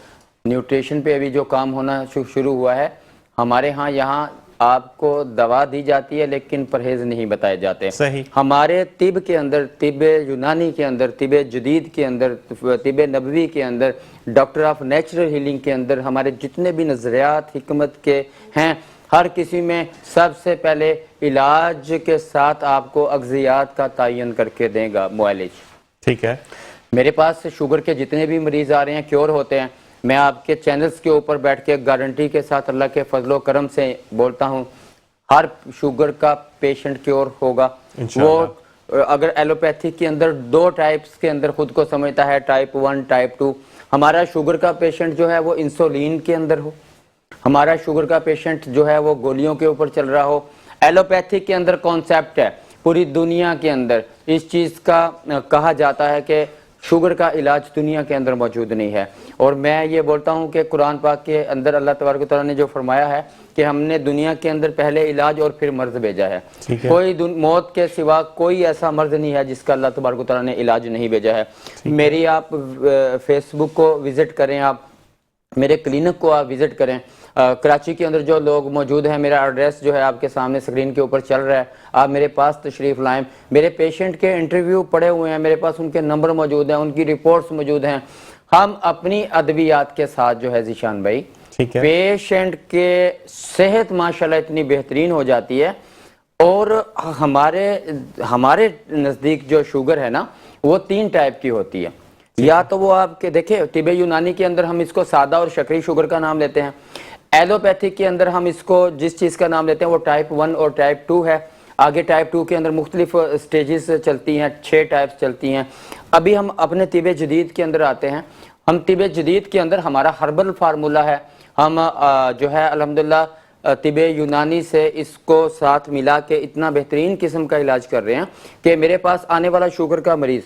Speaker 4: न्यूट्रिशन पे अभी जो काम होना शुरू हुआ है, हमारे यहाँ आपको दवा दी जाती है लेकिन परहेज नहीं बताए जाते।
Speaker 1: सही।
Speaker 4: हमारे तिब के अंदर, तिब यूनानी के अंदर, तिब जदीद के अंदर, तिब नबवी के अंदर, डॉक्टर ऑफ नेचुरल हीलिंग के अंदर हमारे जितने भी नज़रियात हिकमत के हैं, हर किसी में सबसे पहले इलाज के साथ आपको अग़ज़ियात का तयन करके देगा मुआलिज।
Speaker 1: ठीक है।
Speaker 4: मेरे पास शुगर के जितने भी मरीज आ रहे हैं क्योर होते हैं, मैं आपके चैनल्स के ऊपर बैठ के गारंटी के साथ अल्लाह के फजलो करम से बोलता हूँ, हर शुगर का पेशेंट क्योर होगा। वो अगर एलोपैथिक के अंदर 2 टाइप्स के अंदर खुद को समझता है, टाइप 1 टाइप 2, हमारा शुगर का पेशेंट जो है वो इंसुलिन के अंदर हो, हमारा शुगर का पेशेंट जो है वो गोलियों के ऊपर चल रहा हो। एलोपैथिक के अंदर कॉन्सेप्ट है, पूरी दुनिया के अंदर इस चीज़ का कहा जाता है कि शुगर का इलाज दुनिया के अंदर मौजूद नहीं है। और मैं ये बोलता हूँ कि कुरान पाक के अंदर अल्लाह तबारक व तआला ने जो फरमाया है कि हमने दुनिया के अंदर पहले इलाज और फिर मर्ज भेजा है। कोई मौत के सिवा कोई ऐसा मर्ज नहीं है जिसका अल्लाह तबारक व तआला ने इलाज नहीं भेजा है। मेरी आप फेसबुक को विज़िट करें, आप मेरे क्लिनिक को आप विज़िट करें, कराची के अंदर जो लोग मौजूद हैं, मेरा एड्रेस जो है आपके सामने स्क्रीन के ऊपर चल रहा है, आप मेरे पास तशरीफ़ लाएं। मेरे पेशेंट के इंटरव्यू पड़े हुए हैं, मेरे पास उनके नंबर मौजूद हैं, उनकी रिपोर्ट्स मौजूद हैं। हम अपनी अद्वियात के साथ जो है ज़ीशान भाई, पेशेंट के सेहत माशाल्लाह इतनी बेहतरीन हो जाती है। और हमारे नज़दीक जो शुगर है ना वो 3 टाइप की होती है। या तो वो आपके देखे तिब यूनानी के अंदर हम इसको सादा और शकरी शुगर का नाम लेते हैं, एलोपैथिक के अंदर हम इसको जिस चीज़ का नाम लेते हैं वो टाइप 1 और टाइप 2 है। आगे टाइप 2 के अंदर मुख्तलिफ स्टेजेस चलती हैं, 6 टाइप्स चलती हैं। अभी हम अपने तिब जदीद के अंदर आते हैं। हम तिब जदीद के अंदर हमारा हर्बल फार्मूला है, हम जो है अल्हम्दुलिल्लाह तिब यूनानी से इसको साथ मिला के इतना बेहतरीन किस्म का इलाज कर रहे हैं कि मेरे पास आने वाला शुगर का मरीज़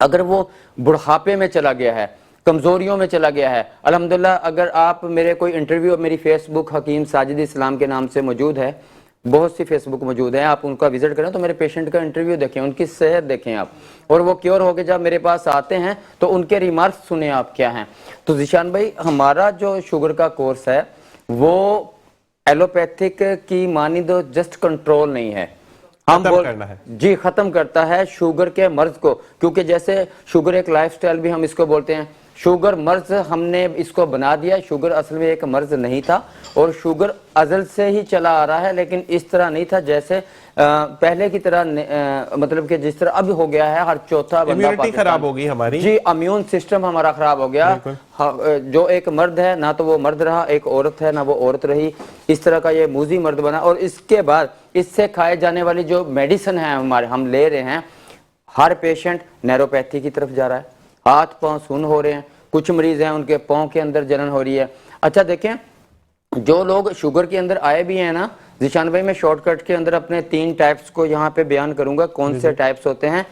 Speaker 4: अगर वो बुढ़ापे में चला गया है, कमज़ोरियों में चला गया है, अल्हम्दुलिल्लाह अगर आप मेरे कोई इंटरव्यू मेरी फेसबुक हकीम साजिद इस्लाम के नाम से मौजूद है, बहुत सी फेसबुक मौजूद है, आप उनका विजिट करें तो मेरे पेशेंट का इंटरव्यू देखें, उनकी सेहत देखें आप, और वो क्योर होकर जब मेरे पास आते हैं तो उनके रिमार्क्स सुने आप क्या हैं। तो ज़ीशान भाई, हमारा जो शुगर का कोर्स है वो एलोपैथिक की मानी दो जस्ट कंट्रोल नहीं है,
Speaker 1: खत्म करना है।
Speaker 4: जी खत्म करता है शुगर के मर्ज को, क्योंकि जैसे शुगर एक लाइफस्टाइल भी हम इसको बोलते हैं, शुगर मर्ज हमने इसको बना दिया। शुगर असल में एक मर्ज नहीं था और शुगर अजल से ही चला आ रहा है, लेकिन इस तरह नहीं था जैसे पहले की तरह, मतलब कि जिस तरह अब हो गया है। हर चौथा बंदा
Speaker 1: इम्यूनिटी खराब हो गई हमारी
Speaker 4: जी, इम्यून सिस्टम हमारा खराब हो गया। जो एक मर्द है ना तो वो मर्द रहा, एक औरत है ना वो औरत रही, इस तरह का ये मूजी मर्द बना। और इसके बाद इससे खाए जाने वाली जो मेडिसिन है हमारे हम ले रहे हैं, हर पेशेंट नैरोपैथी की तरफ जा रहा है, हाथ पांव सुन्न हो रहे हैं, कुछ मरीज हैं उनके पांव के अंदर जलन हो रही है। अच्छा देखें, जो लोग शुगर के अंदर आए भी हैं ना जिशान भाई, मैं शॉर्टकट के अंदर अपने 3 टाइप्स को यहाँ पे बयान करूंगा कौन से टाइप्स होते हैं।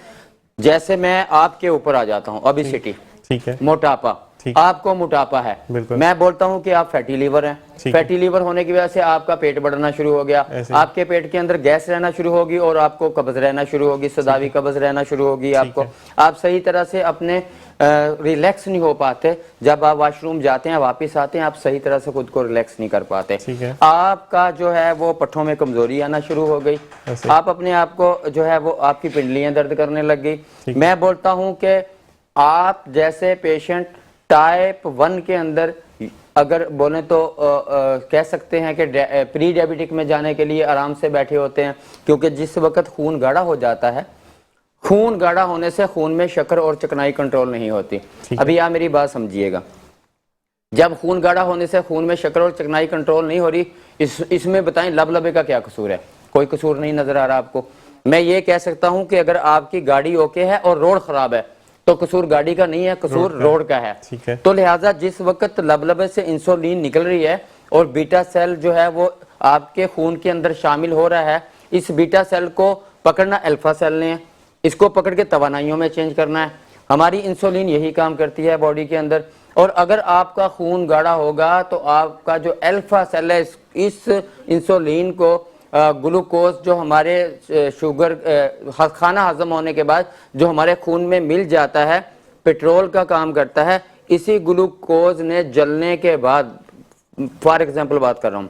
Speaker 4: जैसे मैं आपके ऊपर आ जाता हूँ, ओबेसिटी,
Speaker 1: ठीक है,
Speaker 4: मोटापा, आपको मोटापा है, मैं बोलता हूँ कि आप फैटी लीवर हैं। फैटी लीवर होने की वजह से आपका पेट बढ़ना शुरू हो गया, आपके पेट के अंदर गैस रहना शुरू होगी और आपको कब्ज रहना शुरू होगी, सदावी कब्ज रहना शुरू होगी आपको। आप सही तरह से अपने रिलैक्स नहीं हो पाते, जब आप वॉशरूम जाते हैं वापस आते हैं आप सही तरह से खुद को रिलैक्स नहीं कर पाते, आपका जो है वो पट्ठों में कमजोरी आना शुरू हो गई, आप अपने आप को जो है वो आपकी पिंडलियां दर्द करने लग गई। मैं बोलता हूं कि आप जैसे पेशेंट टाइप 1 के अंदर अगर बोले तो कह सकते हैं कि प्री डायबिटिक में जाने के लिए आराम से बैठे होते हैं, क्योंकि जिस वक्त खून गाढ़ा हो जाता है, खून गाढ़ा होने से खून में शक्कर और चिकनाई कंट्रोल नहीं होती। अभी आप मेरी बात समझिएगा, जब खून गाढ़ा होने से खून में शक्कर और चिकनाई कंट्रोल नहीं हो रही, इसमें बताएं लबलबे का क्या कसूर है? कोई कसूर नहीं नजर आ रहा आपको। मैं ये कह सकता हूं कि अगर आपकी गाड़ी ओके है और रोड खराब है तो कसूर गाड़ी का नहीं है, कसूर रोड का है। तो लिहाजा जिस वक्त लबलबे से इंसुलिन निकल रही है और बीटा सेल जो है वो आपके खून के अंदर शामिल हो रहा है, इस बीटा सेल को पकड़ना अल्फा सेल ने है, इसको पकड़ के तवानाइयों में चेंज करना है। हमारी इंसुलिन यही काम करती है बॉडी के अंदर। और अगर आपका खून गाढ़ा होगा तो आपका जो अल्फा सेल है इस इंसुलिन को ग्लूकोज जो हमारे शुगर खाना हजम होने के बाद जो हमारे खून में मिल जाता है, पेट्रोल का काम करता है। इसी ग्लूकोज ने जलने के बाद, फॉर एग्जांपल बात कर रहा हूं,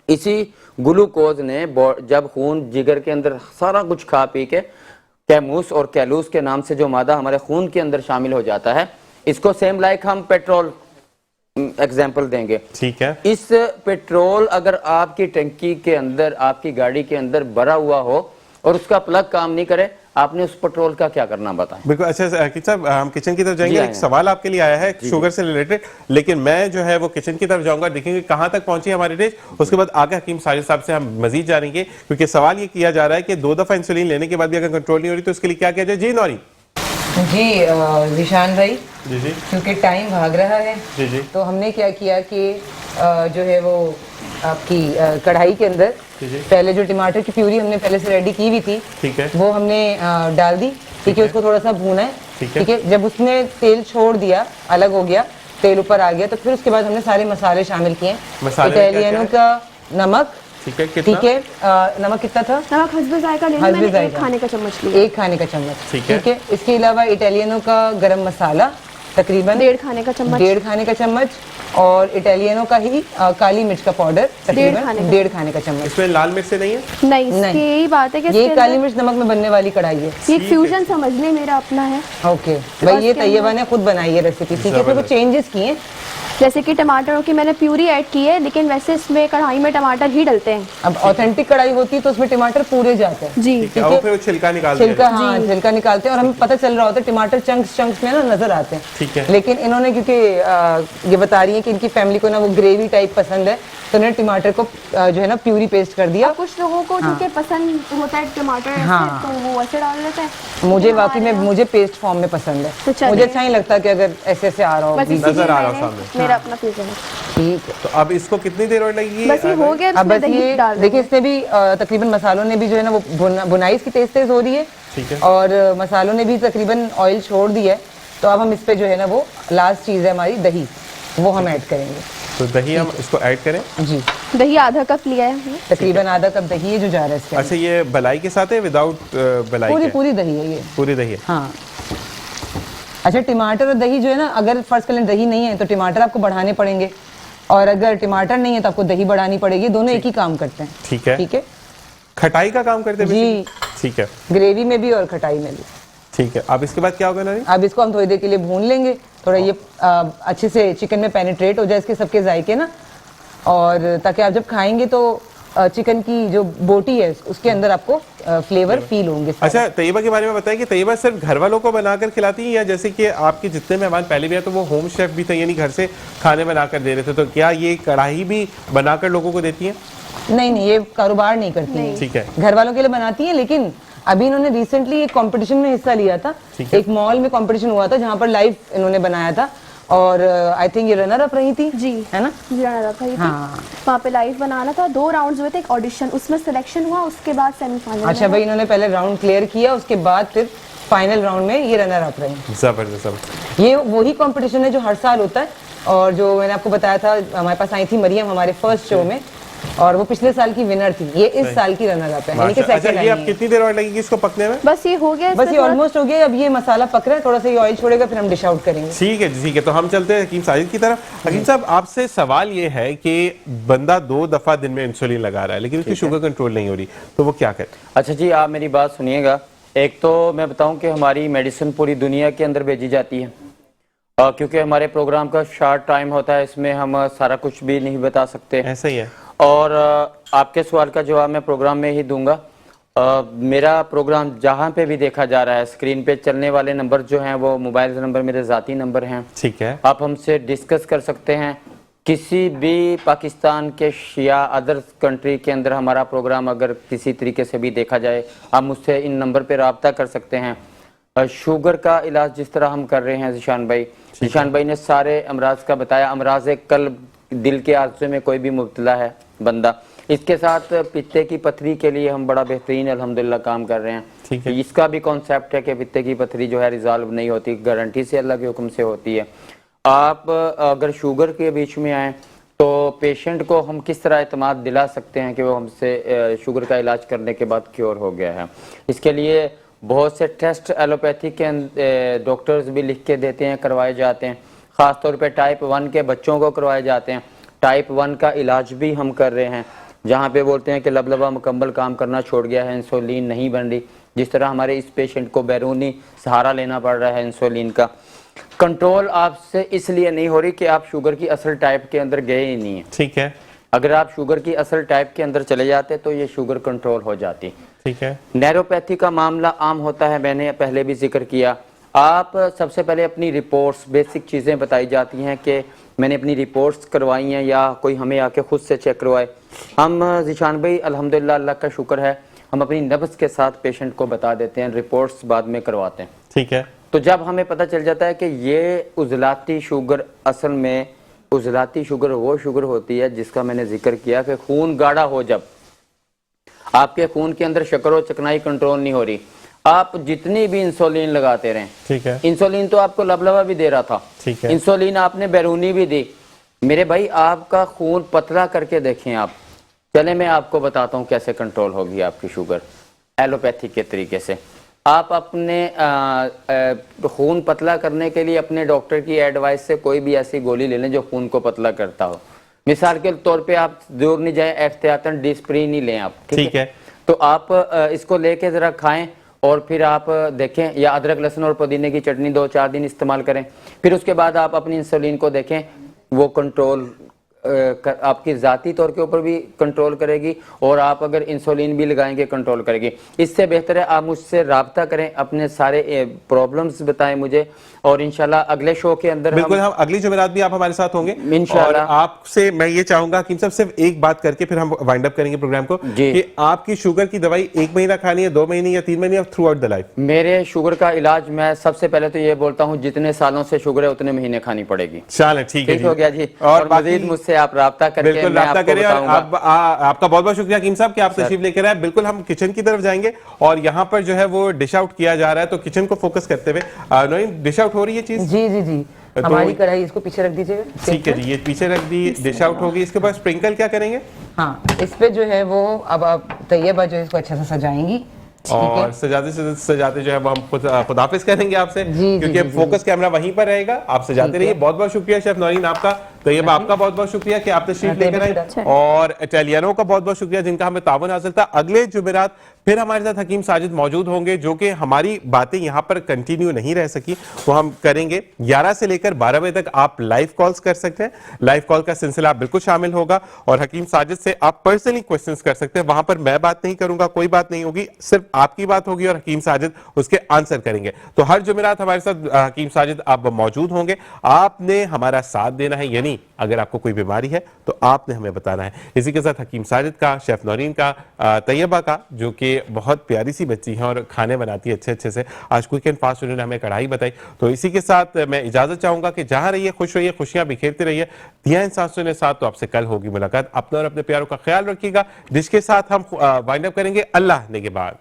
Speaker 4: इसी ग्लूकोज ने जब खून जिगर के अंदर सारा कुछ खा पी के कैमूस और कैलूस के नाम से जो मादा हमारे खून के अंदर शामिल हो जाता है, इसको सेम लाइक हम पेट्रोल एग्जाम्पल देंगे।
Speaker 1: ठीक है,
Speaker 4: इस पेट्रोल अगर आपकी टंकी के अंदर, आपकी गाड़ी के अंदर भरा हुआ हो और उसका प्लग काम नहीं करे, आपने उस पेट्रोल का क्या करना बताएं?
Speaker 1: बिल्कुल। अच्छा साहब, हम किचन की तरफ जाएंगे। एक सवाल आपके लिए आया है शुगर से रिलेटेड, लेकिन मैं जो है वो किचन की तरफ जाऊंगा, देखेंगे कहां तक पहुंची हमारी डिश। उसके बाद आगे हकीम साजिद साहब से हम मजीद जानेंगे, क्योंकि सवाल ये किया जा रहा है कि 2 दफा इंसुलिन लेने के बाद भी अगर कंट्रोल नहीं हो रही तो उसके लिए क्या किया जाए। जी नौरी
Speaker 2: जी, जिशान भाई
Speaker 1: जी जी,
Speaker 2: क्योंकि टाइम भाग रहा है
Speaker 1: जी जी,
Speaker 2: तो हमने क्या किया कि जो है वो आपकी कढ़ाई के अंदर पहले जो टमाटर की प्यूरी हमने पहले से रेडी की हुई थी,
Speaker 1: ठीक है,
Speaker 2: वो हमने डाल दी। ठीक है, उसको थोड़ा सा भूना है। ठीक है, जब उसने तेल छोड़ दिया, अलग हो गया, तेल ऊपर आ गया, तो फिर उसके बाद हमने सारे मसाले शामिल किए। इटालियनो का नमक, ठीक है, नमक कितना था?
Speaker 3: नमक हस्बे जायका लेना, मैंने 1 खाने का चम्मच लिया।
Speaker 2: 1 खाने का चम्मच, ठीक है। इसके अलावा इटालियनो का गरम मसाला तकरीबन
Speaker 3: 1.5 खाने का चम्मच,
Speaker 2: 1.5 खाने का चम्मच, और इटालियनो का ही काली मिर्च का पाउडर तकरीबन 1.5 खाने का चम्मच।
Speaker 1: इसमें लाल मिर्च से नहीं है?
Speaker 3: नहीं, यही बात है कि
Speaker 2: ये काली मिर्च नमक में बनने वाली कढ़ाई है।
Speaker 3: ये फ्यूजन समझ ले, मेरा अपना है।
Speaker 2: ओके भाई, ये तैयबा ने खुद बनाई है रेसिपी। ठीक है, फिर कुछ चेंजेस किए,
Speaker 3: जैसे कि टमाटरों की मैंने प्यूरी ऐड की है, लेकिन वैसे इसमें कढ़ाई में टमाटर ही डलते हैं।
Speaker 2: अब ऑथेंटिक कढ़ाई होती है तो उसमें टमाटर पूरे जाते हैं।
Speaker 3: जी,
Speaker 2: ठीक है,
Speaker 1: फिर छिलका निकालते हैं।
Speaker 2: छिलका निकालते हैं और हमें पता चल रहा होता है, टमाटर चंक्स में ना नजर आते हैं।
Speaker 1: ठीक है,
Speaker 2: लेकिन इन्होंने क्योंकि ये बता रही है कि इनकी फैमिली को ना वो ग्रेवी टाइप पसंद है, तो उन्होंने टमाटर को जो है ना प्यूरी पेस्ट कर दिया।
Speaker 3: कुछ लोगों को ठीक है पसंद होता है टमाटर ऐसे, तो वो ऐसे डाल लेते हैं।
Speaker 2: मुझे वाकई में मुझे पेस्ट फॉर्म में पसंद है, मुझे अच्छा नहीं लगता कि अगर ऐसे से आ रहा हो,
Speaker 1: नजर आ रहा हो सामने।
Speaker 3: मेरा अपना फ्यूजन है।
Speaker 2: ठीक है,
Speaker 1: तो अब इसको कितनी देर और लगेगी?
Speaker 3: बस ये हो गया।
Speaker 2: अब बस ये देखिए, इसने भी तकरीबन मसालों ने भी जो है ना वो बुनाई इसकी तेज हो रही है।
Speaker 1: ठीक है,
Speaker 2: और मसालों ने भी तकरीबन ऑयल छोड़ दिया है। तो अब हम इस पे जो है ना वो लास्ट चीज है हमारी दही, वो हम ऐड करेंगे।
Speaker 1: तो दही हम इसको ऐड करें
Speaker 2: जी।
Speaker 3: दही आधा कप लिया है हमने,
Speaker 2: तकरीबन आधा कप दही है जो जा रहा है इसके।
Speaker 1: अच्छा, ये बलाई के साथ है विदाउट बलाई?
Speaker 2: पूरी दही है ये,
Speaker 1: पूरी दही है।
Speaker 2: हाँ। अच्छा, टमाटर और दही जो है ना, अगर फर्स्ट करें दही नहीं है तो टमाटर आपको बढ़ाने पड़ेंगे, और अगर टमाटर नहीं है तो आपको दही बढ़ानी पड़ेगी, दोनों एक ही काम करते हैं।
Speaker 1: ठीक है,
Speaker 2: ठीक है,
Speaker 1: खटाई का काम करते हैं
Speaker 2: जी।
Speaker 1: basically? ठीक है,
Speaker 2: ग्रेवी में भी और खटाई में भी।
Speaker 1: ठीक है। अब इसके बाद क्या होगा नानी?
Speaker 2: अब इसको हम थोड़ी देर के लिए भून लेंगे, थोड़ा ये अच्छे से चिकन में पेनिट्रेट हो जाए इसके सबके जायके ना, और ताकि आप जब खाएंगे तो चिकन की जो बोटी है उसके अंदर आपको फ्लेवर फील होंगे सारे।
Speaker 1: अच्छा, तैयबा के बारे में बताएं कि तैयबा सिर्फ घर वालों को बनाकर खिलाती हैं, या जैसे कि आपके जितने मेहमान पहले भी आए तो वो होम शेफ भी थे, यानी घर से खाने बनाकर दे रहे थे, तो क्या ये कढ़ाई भी बनाकर लोगों को देती हैं?
Speaker 2: नहीं नहीं, ये कारोबार नहीं करती है,
Speaker 1: ठीक है,
Speaker 2: घर वालों के लिए बनाती है। लेकिन अभी इन्होंने रिसेंटली एक कंपटीशन में हिस्सा लिया था,
Speaker 1: ठीक है।
Speaker 2: एक मॉल में कंपटीशन हुआ था जहाँ पर लाइव इन्होंने बनाया था, और आई थिंक ये रनर अप रही थी,
Speaker 3: जी
Speaker 2: है ना?
Speaker 3: जी रनर अप रही थी।
Speaker 2: हाँ।
Speaker 3: वहाँ पे लाइव बनाना था, 2 राउंड्स हुए थे, एक ऑडिशन, उसमें सिलेक्शन हुआ, उसके बाद सेमीफाइनल।
Speaker 2: अच्छा भाई, इन्होंने पहले राउंड क्लियर किया, उसके बाद फिर फाइनल राउंड में ये रनर अप रही।
Speaker 1: जबरदस्त।
Speaker 2: ये वही कंपटीशन है जो हर साल होता है, और जो मैंने आपको बताया था, हमारे पास आई थी मरियम हमारे फर्स्ट शो में, और वो पिछले साल की विनर थी, ये इस साल की रनर अप है, यानी कि
Speaker 1: अच्छा,
Speaker 2: सेकंड
Speaker 1: ये अब
Speaker 2: आई है।
Speaker 1: कितनी देर और लगेगी इसको पकने में?
Speaker 3: बस ये हो गया,
Speaker 2: बस ये ऑलमोस्ट हो गया, अब ये मसाला पक रहा है, थोड़ा सा ये ऑयल छोड़ेगा, फिर हम डिश आउट करेंगे।
Speaker 1: ठीक है जी, ठीक है। तो हम चलते हैं हकीम साजिद की तरफ। हकीम साहब, आपसे सवाल ये है कि बंदा 2 दफा दिन में इंसुलिन लगा रहा है, लेकिन उसकी शुगर कंट्रोल नहीं हो रही, तो वो क्या करे?
Speaker 4: अच्छा जी, आप मेरी बात सुनिएगा। एक तो मैं बताऊं कि हमारी मेडिसिन पूरी दुनिया के अंदर भेजी जाती है, क्योंकि हमारे प्रोग्राम का शॉर्ट टाइम होता है, इसमें हम सारा कुछ भी नहीं बता सकते।
Speaker 1: ऐसा ही है।
Speaker 4: और आपके सवाल का जवाब मैं प्रोग्राम में ही दूंगा। मेरा प्रोग्राम जहां पे भी देखा जा रहा है, स्क्रीन पे चलने वाले नंबर जो हैं वो मोबाइल नंबर मेरे ज़ाती नंबर हैं।
Speaker 1: ठीक है।
Speaker 4: आप हमसे डिस्कस कर सकते हैं। किसी भी पाकिस्तान के या अदर कंट्री के अंदर हमारा प्रोग्राम अगर किसी तरीके से भी देखा जाए, आप मुझसे इन नंबर पे रब्ता कर सकते हैं। शुगर का इलाज जिस तरह हम कर रहे हैं ज़ीशान भाई ने सारे अमराज का बताया। अमराज कल्ब, दिल के आरज़ू में कोई भी मुब्तला है बंदा, इसके साथ पित्ते की पथरी के लिए हम बड़ा बेहतरीन अल्हम्दुलिल्लाह काम कर रहे हैं।
Speaker 1: ठीक है।
Speaker 4: इसका भी कॉन्सेप्ट है कि पित्ते की पथरी जो है रिजॉल्व नहीं होती, गारंटी से अल्लाह के हुक्म से होती है। आप अगर शुगर के बीच में आए तो पेशेंट को हम किस तरह एतमाद दिला सकते हैं कि वो हमसे शुगर का इलाज करने के बाद क्योर हो गया है। इसके लिए बहुत से टेस्ट एलोपैथी के डॉक्टर्स भी लिख के देते हैं, करवाए जाते हैं। ख़ास तौर पे टाइप 1 के बच्चों को करवाए जाते हैं। टाइप 1 का इलाज भी हम कर रहे हैं, जहाँ पे बोलते हैं कि लबलबा मुकम्मल काम करना छोड़ गया है, इंसुलिन नहीं बन रही। जिस तरह हमारे इस पेशेंट को बैरूनी सहारा लेना पड़ रहा है इंसुलिन का। कंट्रोल आपसे इसलिए नहीं हो रही कि आप शुगर की असल टाइप के अंदर गए ही नहीं है।
Speaker 1: ठीक है।
Speaker 4: अगर आप शुगर की असल टाइप के अंदर चले जाते तो ये शुगर कंट्रोल हो जाती।
Speaker 1: ठीक है।
Speaker 4: नैरोपैथी का मामला आम होता है, मैंने पहले भी जिक्र किया। आप सबसे पहले अपनी रिपोर्ट्स, बेसिक चीज़ें बताई जाती हैं कि मैंने अपनी रिपोर्ट्स करवाई हैं या कोई हमें आके खुद से चेक करवाए। हम ज़ीशान भाई अल्हम्दुलिल्लाह, अल्लाह का शुक्र है, हम अपनी नब्ज़ के साथ पेशेंट को बता देते हैं, रिपोर्ट्स बाद में करवाते हैं।
Speaker 1: ठीक है।
Speaker 4: तो जब हमें पता चल जाता है कि ये उज़लाती शुगर, असल में उज़लाती शुगर वो शुगर होती है जिसका मैंने जिक्र किया कि खून गाढ़ा हो, जब आपके खून के अंदर शक्कर और चिकनाई कंट्रोल नहीं हो रही, आप जितनी भी इंसुलिन लगाते रहें।
Speaker 1: ठीक है।
Speaker 4: इंसुलिन तो आपको लबलबा भी दे रहा था,
Speaker 1: ठीक है।
Speaker 4: इंसुलिन आपने बैरूनी भी दी। मेरे भाई, आपका खून पतला करके देखें आप। चले मैं आपको बताता हूँ कैसे कंट्रोल होगी आपकी शुगर एलोपैथी के तरीके से। आप अपने खून पतला करने के लिए अपने डॉक्टर की एडवाइस से कोई भी ऐसी गोली ले लें जो खून को पतला करता हो। मिसाल के तौर पे आप दूर नहीं जाए, एहतियातन डिस्प्रिन ही लें आप,
Speaker 1: ठीक है।
Speaker 4: तो आप इसको लेके जरा खाएं और फिर आप देखें, या अदरक लहसुन और पुदीने की चटनी 2-4 दिन इस्तेमाल करें। फिर उसके बाद आप अपनी इंसुलिन को देखें, वो कंट्रोल आपकी ज़ाती तौर के ऊपर भी कंट्रोल करेगी, और आप अगर इंसुलिन भी लगाएंगे कंट्रोल करेगी। इससे बेहतर है आप मुझसे राब्ता करें, अपने सारे प्रॉब्लम्स बताएं मुझे, और इंशाल्लाह अगले शो के अंदर
Speaker 1: बिल्कुल हम अगली जुमेरात भी आप हमारे साथ होंगे
Speaker 4: इंशाल्लाह।
Speaker 1: और आपसे मैं ये चाहूंगा कि सब सिर्फ एक बात करके फिर हम वाइंड अप करेंगे प्रोग्राम को, कि आपकी शुगर की दवाई 1 महीना खानी है, 2 महीने या 3 महीने, या थ्रू आउट द लाइफ?
Speaker 4: मेरे शुगर का इलाज, मैं सबसे पहले तो ये बोलता हूँ, जितने सालों से शुगर है उतने महीने खानी पड़ेगी।
Speaker 1: चलें, ठीक है,
Speaker 4: ठीक हो गया जी।
Speaker 1: और
Speaker 4: मजीद मुझसे आप राब्ता करके
Speaker 1: बिल्कुल राब्ता करें। आपका बहुत बहुत शुक्रिया हकीम साहब कि आप तशरीफ लेकर आए। बिल्कुल हम किचन की तरफ जाएंगे और यहाँ पर जो है वो डिश आउट किया जा रहा है, तो किचन को फोकस करते हुए नोइन डिश आउट हो रही है चीज।
Speaker 2: जी जी जी, हमारी कढ़ाई इसको पीछे रख दीजिएगा।
Speaker 1: ठीक है जी, ये पीछे रख दी, डिश आउट होगी। इसके बाद स्प्रिंकल क्या करेंगे?
Speaker 2: हाँ, इस पे जो है वो अब आप तैयबा जो है इसको अच्छा से सजाएंगी,
Speaker 1: और सजाते सजाते जो है वो हम खुदाफिज करेंगे आपसे, क्योंकि फोकस कैमरा वहीं पर रहेगा। आप सजाते रहिए। बहुत बहुत शुक्रिया शेफ नौरीन आपका, तैयब आपका बहुत बहुत शुक्रिया कि आप तशरीफ लेकर आए, और इटालियनों का बहुत बहुत शुक्रिया जिनका हमें तावन हासिल था। अगले जुमेरात फिर हमारे साथ हकीम साजिद मौजूद होंगे, जो कि हमारी बातें यहाँ पर कंटिन्यू नहीं रह सकी, वो हम करेंगे। 11 से लेकर 12 बजे तक आप लाइव कॉल्स कर सकते हैं, लाइव कॉल का सिलसिला बिल्कुल शामिल होगा, और हकीम साजिद से आप पर्सनली क्वेश्चंस कर सकते हैं। वहां पर मैं बात नहीं करूंगा, कोई बात नहीं होगी, सिर्फ आपकी बात होगी और हकीम साजिद उसके आंसर करेंगे। तो हर जुमेरात हमारे साथ हकीम साजिद आप मौजूद होंगे। आपने हमारा साथ देना है, यानी अगर आपको कोई बीमारी है तो आपने हमें बताना है। इसी के साथ हकीम साजिद का, शेफ नौरीन का, तैयबा का, जो कि बहुत प्यारी सी बच्ची है और खाने बनाती है अच्छे अच्छे से, आज क्विक एंड फास्ट उन्होंने हमें कढ़ाई बताई। तो इसी के साथ मैं इजाजत चाहूंगा कि जहां रहिए खुश रहिए, खुशियां बिखेरते रहिए। दिया इंसान के साथ, तो आपसे कल होगी मुलाकात। अपना और अपने प्यारों का ख्याल रखिएगा। जिसके साथ हम वाइंड अप करेंगे अल्लाह ने के बाद।